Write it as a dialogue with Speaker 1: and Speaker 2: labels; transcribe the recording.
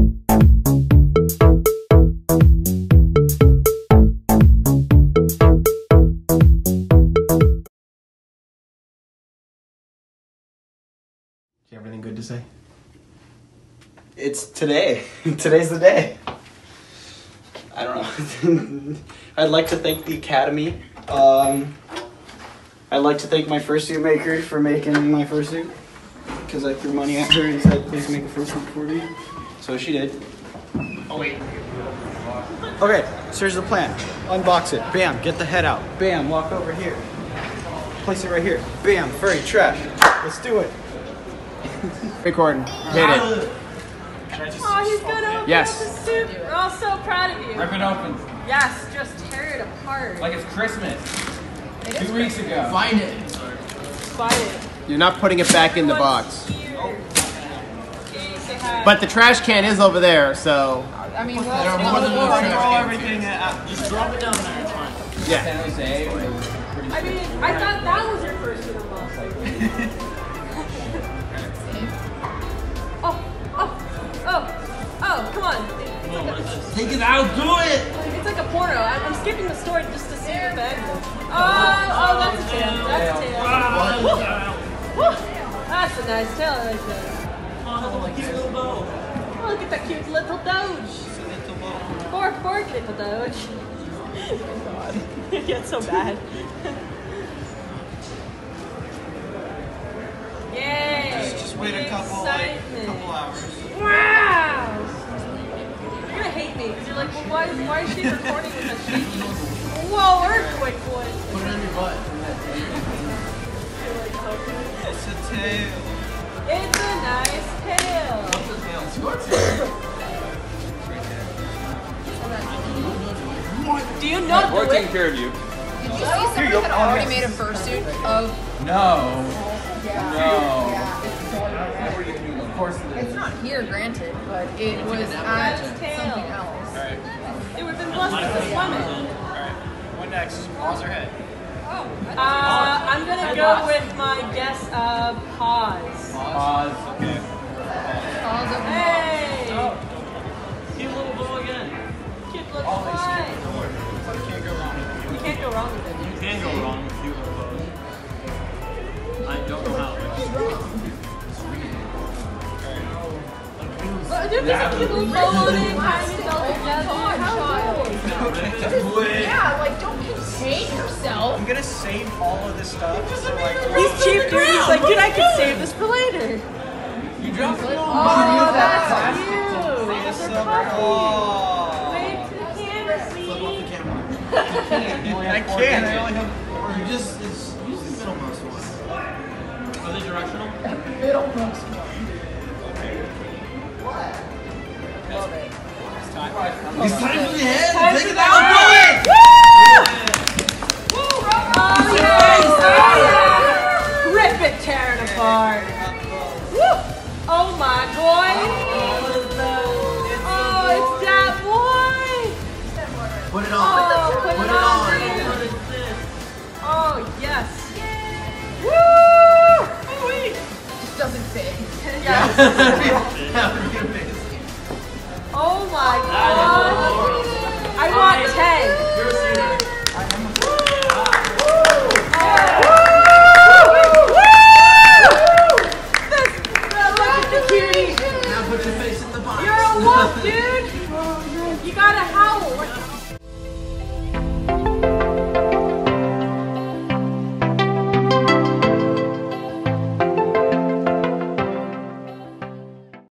Speaker 1: Do you have anything good to say?
Speaker 2: It's today. Today's the day. I don't know. I'd like to thank the Academy. I'd like to thank my fursuit maker for making my fursuit. Because I threw money at her and said, please make a fursuit for me. So she did. Oh, wait. Okay, so here's the plan. Unbox it. Bam, get the head out. Bam, walk over here. Place it right here. Bam, furry trash. Let's do it.
Speaker 1: Recording. Hit it.
Speaker 3: Oh, he's gonna open
Speaker 1: Yes.
Speaker 3: up the soup. We're all so proud of you.
Speaker 4: Rip it open.
Speaker 3: Yes, just tear it apart.
Speaker 4: Like it's Christmas.
Speaker 3: It
Speaker 4: 2 weeks ago.
Speaker 5: Find it.
Speaker 3: Find it.
Speaker 1: You're not putting it back in the box.
Speaker 3: Here. Okay, say hi.
Speaker 1: But the trash can is over there, so
Speaker 5: I mean,
Speaker 4: There are more than one
Speaker 2: Everything
Speaker 4: Just drop it down there. It's fine.
Speaker 1: yeah.
Speaker 4: San Jose.
Speaker 3: I mean, I thought that was your first unboxing. Oh, come on.
Speaker 4: Take it out. Do it.
Speaker 3: It's like a porno. I'm skipping the story just to see the bag. Oh, that's a tail. That's a tail. Woo. That's a nice tail right there.
Speaker 4: Oh, cute little bow.
Speaker 3: Oh, look at that cute little doge. Fork, little doge. Oh, God. Yeah, it's so bad. Yay!
Speaker 2: Just wait a couple hours.
Speaker 3: Wow! You're gonna hate me because you're like, well, why is she recording with us shaking? Whoa, earthquake boy!
Speaker 5: Put it on your butt.
Speaker 2: It's a tail.
Speaker 3: It's a nice tail.
Speaker 5: It's your tail.
Speaker 3: Do you know
Speaker 4: We're
Speaker 3: the
Speaker 4: taking
Speaker 3: way?
Speaker 4: care of you.
Speaker 5: Did you see someone had already made a fursuit of?
Speaker 4: No.
Speaker 5: Yeah.
Speaker 4: No.
Speaker 5: Yeah.
Speaker 4: Of course it
Speaker 5: It's
Speaker 4: is.
Speaker 5: not here, granted, but it was at something else.
Speaker 3: It would have been blessed with a swimming.
Speaker 4: Alright. What next? Pause or head?
Speaker 3: I'm gonna go with my guess of pause.
Speaker 4: Pause. Okay.
Speaker 3: Hey!
Speaker 4: Cute little bow again.
Speaker 3: Cute little boy.
Speaker 4: You can't go wrong.
Speaker 3: You can't go wrong with it.
Speaker 4: You can go wrong with cute little bows. I don't know how.
Speaker 3: There's a cute little bow on it, tying it all together. How cool.
Speaker 5: Yeah, like don't contain yourself.
Speaker 2: I'm gonna save all of this stuff. So like,
Speaker 3: He's cheap, dude. He's like, dude, I can save this for later.
Speaker 4: You dropped it.
Speaker 3: Oh, that's cute. They're puffy.
Speaker 2: oh.
Speaker 3: Wave to the camera, please.
Speaker 2: I can't. I only have.
Speaker 5: You just use the middlemost one.
Speaker 4: Are they directional?
Speaker 5: Middlemost one.
Speaker 4: It's time for the head.
Speaker 3: Time
Speaker 4: Take
Speaker 3: for
Speaker 4: it
Speaker 3: the
Speaker 4: out.
Speaker 3: head.
Speaker 4: Do it.
Speaker 3: Oh, yes! Rip it, tear it apart. Woo! Oh my boy! Oh, it's that boy!
Speaker 5: Put it
Speaker 3: Oh, put it on, dude. Oh, yes. Woo! Oh, wait.
Speaker 5: Just doesn't fit.
Speaker 3: Yes.
Speaker 5: That would be amazing.
Speaker 3: Oh my god. I want 10.
Speaker 4: You're a senior.
Speaker 3: Look at the cutie.
Speaker 5: Now put your face in the box.
Speaker 3: You're a wolf, dude. You gotta howl.